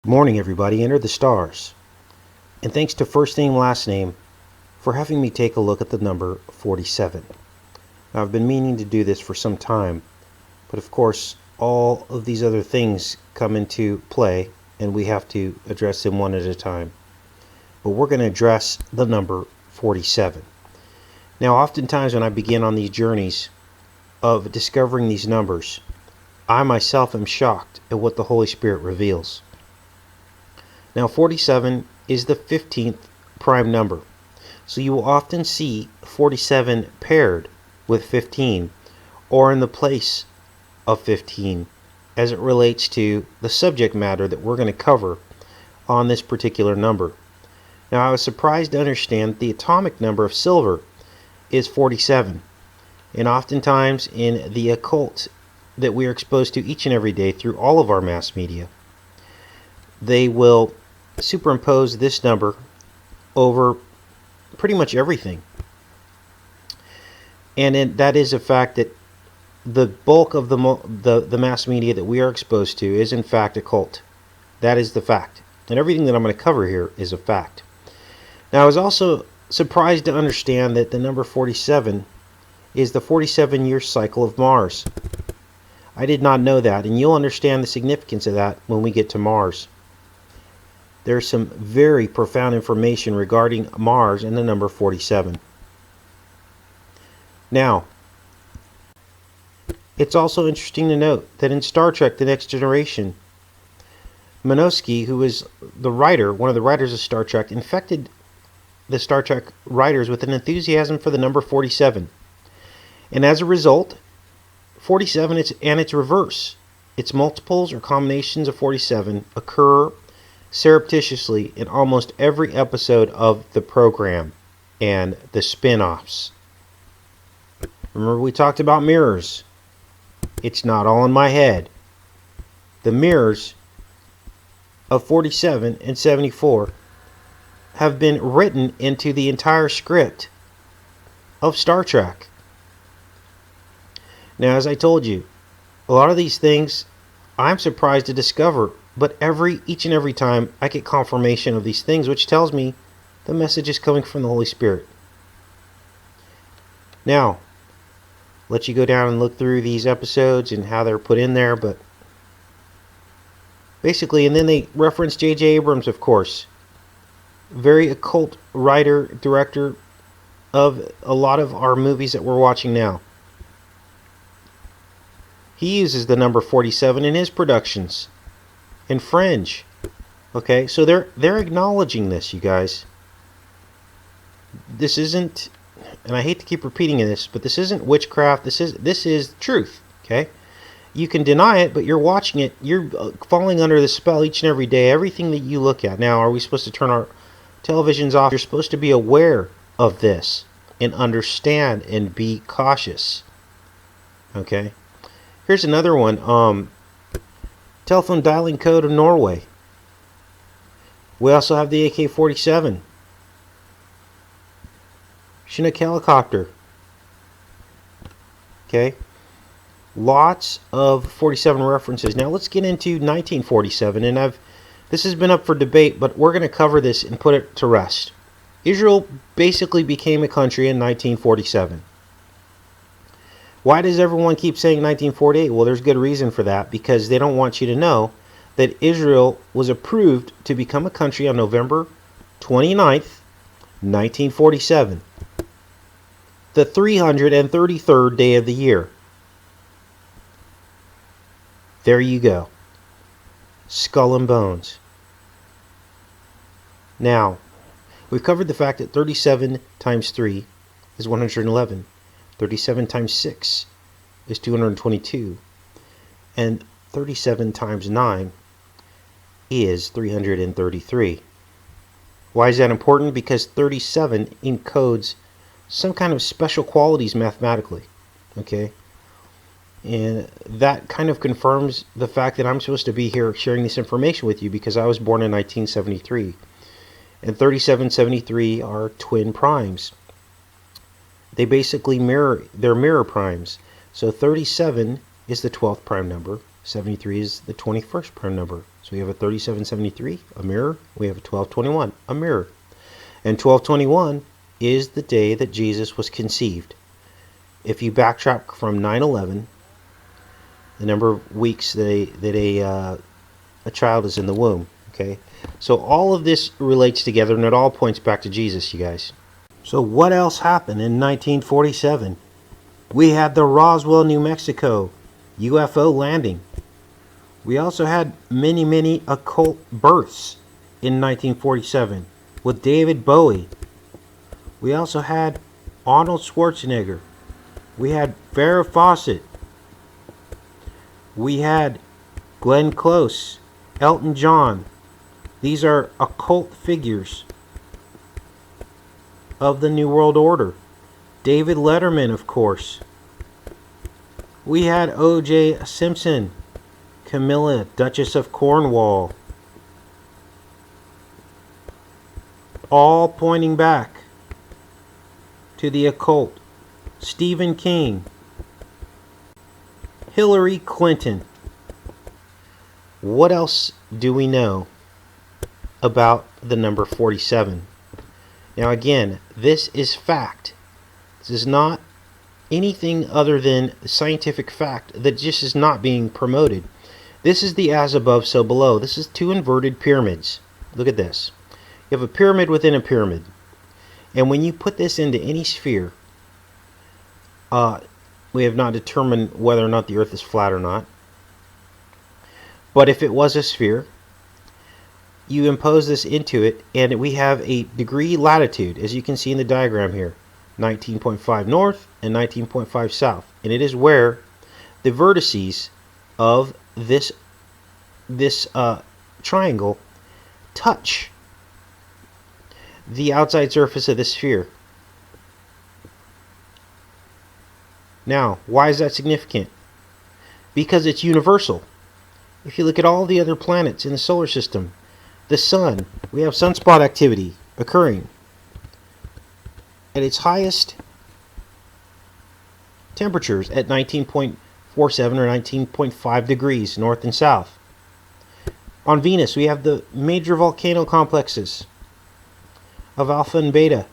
Good morning, everybody. Enter the stars. And thanks to First Name Last Name for having me take a look at the number 47. Now, I've been meaning to do this for some time, but of course, all of these other things come into play, and we have to address them one at a time. But we're going to address the number 47. Now, oftentimes when I begin on these journeys of discovering these numbers, I myself am shocked at what the Holy Spirit reveals. Now 47 is the 15th prime number. So you will often see 47 paired with 15 or in the place of 15 as it relates to the subject matter that we're going to cover on this particular number. Now I was surprised to understand that the atomic number of silver is 47. And oftentimes in the occult that we are exposed to each and every day through all of our mass media, they will superimpose this number over pretty much everything. And that is a fact that the bulk of the mass media that we are exposed to is in fact occult. That is the fact. And everything that I'm going to cover here is a fact. Now I was also surprised to understand that the number 47 is the 47-year cycle of Mars. I did not know that, and you'll understand the significance of that when we get to Mars. There's some very profound information regarding Mars and the number 47. Now, it's also interesting to note that in Star Trek The Next Generation, Minosky, who is the writer, one of the writers of Star Trek, infected the Star Trek writers with an enthusiasm for the number 47. And as a result, 47 and its reverse, its multiples or combinations of 47 occur surreptitiously in almost every episode of the program and the spin-offs. Remember we talked about mirrors. It's not all in my head. The mirrors of 47 and 74 have been written into the entire script of Star Trek. Now, as I told you, a lot of these things I'm surprised to discover, but each and every time I get confirmation of these things, which tells me the message is coming from the Holy Spirit. Now, let you go down and look through these episodes and how they're put in there, but basically, and then they reference J.J. Abrams, of course, very occult writer, director of a lot of our movies that we're watching now. He uses the number 47 in his productions. In Fringe. Okay, so they're acknowledging this, you guys. This isn't, and I hate to keep repeating this, but this isn't witchcraft. This is truth. Okay, you can deny it, but you're watching it. You're falling under the spell each and every day. Everything that you look at. Now, are we supposed to turn our televisions off? You're supposed to be aware of this and understand and be cautious. Okay. Here's another one. Telephone dialing code of Norway. We also have the AK-47. Chinook helicopter. Okay. Lots of 47 references. Now let's get into 1947. And this has been up for debate, but we're going to cover this and put it to rest. Israel basically became a country in 1947. Why does everyone keep saying 1948? Well, there's good reason for that, because they don't want you to know that Israel was approved to become a country on November 29th, 1947. The 333rd day of the year. There you go. Skull and bones. Now, we've covered the fact that 37 times 3 is 111. 37 times 6 is 222. And 37 times 9 is 333. Why is that important? Because 37 encodes some kind of special qualities mathematically. Okay? And that kind of confirms the fact that I'm supposed to be here sharing this information with you, because I was born in 1973. And 37 73 are twin primes. They basically mirror, they're mirror primes. So 37 is the 12th prime number, 73 is the 21st prime number. So we have a 3773, a mirror. We have a 1221, a mirror. And 1221 is the day that Jesus was conceived. If you backtrack from 9/11, the number of weeks that a child is in the womb. Okay, so all of this relates together, and it all points back to Jesus, you guys. So what else happened in 1947? We had the Roswell, New Mexico UFO landing. We also had many occult births in 1947 with David Bowie. We also had Arnold Schwarzenegger. We had Farrah Fawcett. We had Glenn Close, Elton John. These are occult figures of the New World Order. David Letterman, of course. We had O.J. Simpson, Camilla, Duchess of Cornwall. All pointing back to the occult. Stephen King. Hillary Clinton. What else do we know about the number 47? Now again, this is fact. This is not anything other than scientific fact that just is not being promoted. This is the as above, so below. This is two inverted pyramids. Look at this. You have a pyramid within a pyramid. And when you put this into any sphere, we have not determined whether or not the Earth is flat or not. But if it was a sphere, you impose this into it, and we have a degree latitude, as you can see in the diagram here, 19.5 north and 19.5 south. And it is where the vertices of this triangle touch the outside surface of the sphere. Now, why is that significant? Because it's universal. If you look at all the other planets in the solar system, the sun, we have sunspot activity occurring at its highest temperatures at 19.47 or 19.5 degrees north and south. On Venus, we have the major volcano complexes of Alpha and Beta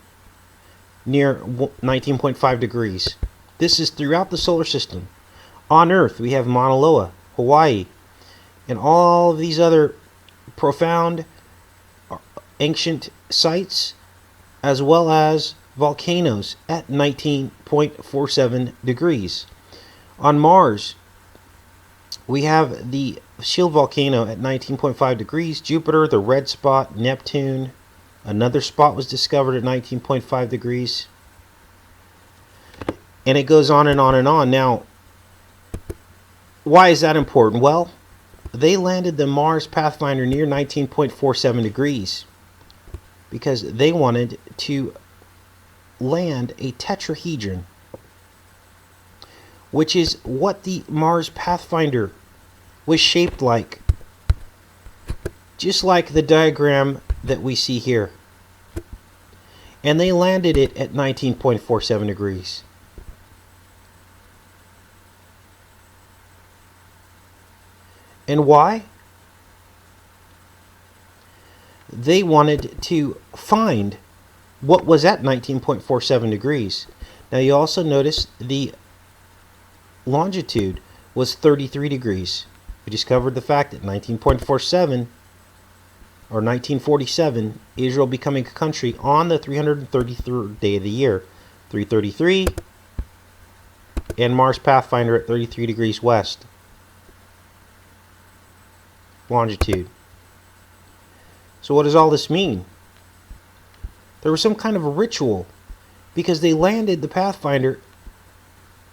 near 19.5 degrees. This is throughout the solar system. On Earth, we have Mauna Loa, Hawaii, and all of these other profound ancient sites, as well as volcanoes at 19.47 degrees. On Mars, we have the shield volcano at 19.5 degrees. Jupiter, the red spot. Neptune, another spot was discovered at 19.5 degrees. And it goes on and on and on. Now, why is that important? Well, they landed the Mars Pathfinder near 19.47 degrees because they wanted to land a tetrahedron, which is what the Mars Pathfinder was shaped like, just like the diagram that we see here. And they landed it at 19.47 degrees. And why? They wanted to find what was at 19.47 degrees. Now you also notice the longitude was 33 degrees. We discovered the fact that 19.47 or 1947, Israel becoming a country on the 333rd day of the year. 333 and Mars Pathfinder at 33 degrees west. Longitude. So what does all this mean? There was some kind of a ritual because they landed the Pathfinder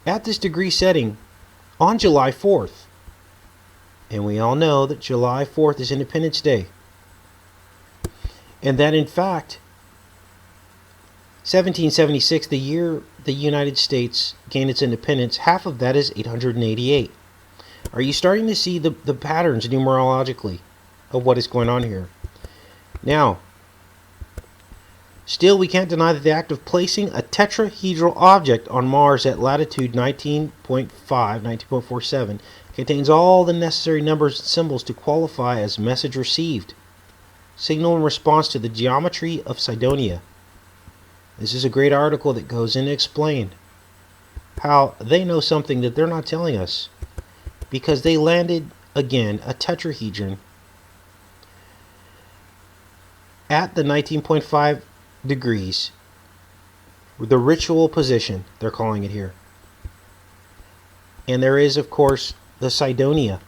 at this degree setting on July 4th. And we all know that July 4th is Independence Day. And that in fact, 1776, the year the United States gained its independence, half of that is 888. Are you starting to see the patterns numerologically of what is going on here? Now, Still, we can't deny that the act of placing a tetrahedral object on Mars at latitude 19.47 contains all the necessary numbers and symbols to qualify as message received. Signal in response to the geometry of Cydonia. This is a great article that goes in to explain how they know something that they're not telling us, because they landed, again, a tetrahedron at the 19.5 degrees, the ritual position, they're calling it here. And there is, of course, the Cydonia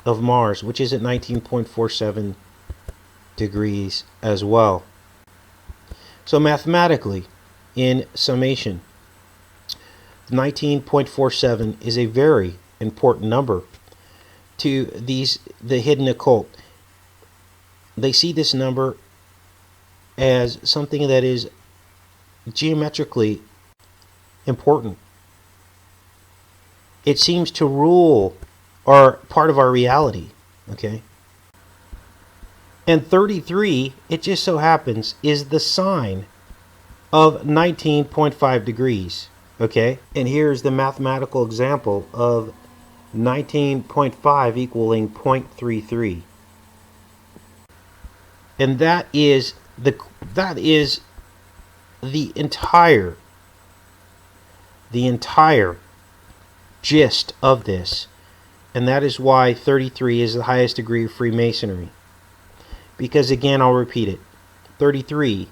of Mars, which is at 19.47 degrees as well. So mathematically, in summation, 19.47 is a very important number to the hidden occult. They see this number as something that is geometrically important. It seems to rule our part of our reality, okay? And 33, it just so happens, is the sign of 19.5 degrees, okay? And here's the mathematical example of 19.5 equaling 0.33. And that is the entire gist of this. And that is why 33 is the highest degree of Freemasonry. Because again, I'll repeat it. 33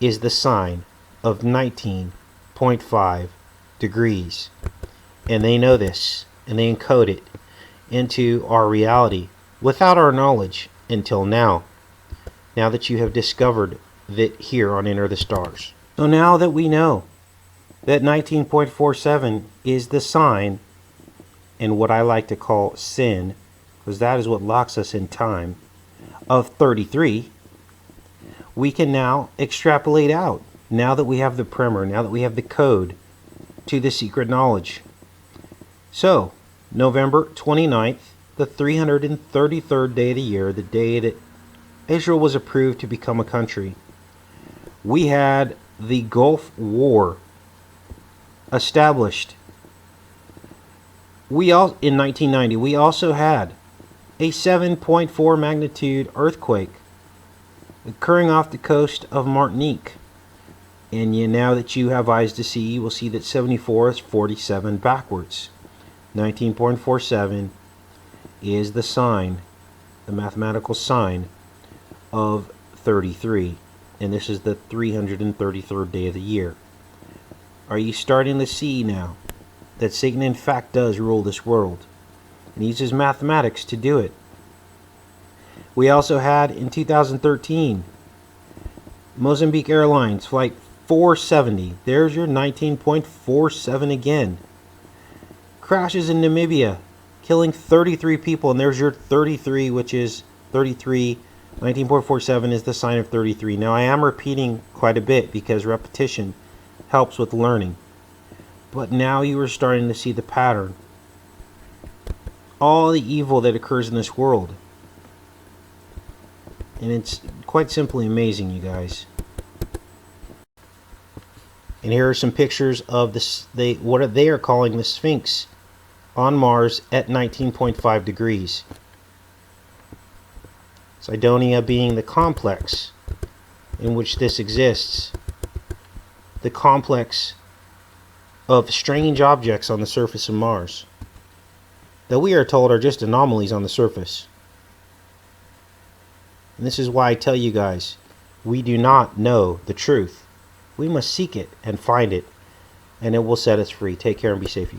is the sign of 19.5 degrees. And they know this, and they encode it into our reality without our knowledge until now. Now that you have discovered that here on Enter the Stars. So now that we know that 19.47 is the sign, and what I like to call sin, because that is what locks us in time, of 33, we can now extrapolate out, now that we have the primer, now that we have the code to the secret knowledge. So, November 29th, the 333rd day of the year, the day that Israel was approved to become a country, we had the Gulf War established. In 1990, we also had a 7.4 magnitude earthquake occurring off the coast of Martinique. And now that you have eyes to see, you will see that 74 is 47 backwards. 19.47 is the sign, the mathematical sign of 33. And this is the 333rd day of the year. Are you starting to see now that Satan in fact does rule this world? And he uses mathematics to do it. We also had in 2013 Mozambique Airlines flight 470. There's your 19.47 again. Crashes in Namibia, killing 33 people, and there's your 33, which is 33. 19.47 is the sign of 33. Now I am repeating quite a bit because repetition helps with learning. But now you are starting to see the pattern. All the evil that occurs in this world. And it's quite simply amazing, you guys. And here are some pictures of this, what they are calling the Sphinx on Mars at 19.5 degrees. Cydonia being the complex in which this exists. The complex of strange objects on the surface of Mars that we are told are just anomalies on the surface. And this is why I tell you guys, we do not know the truth. We must seek it and find it, and it will set us free. Take care and be safe, you guys.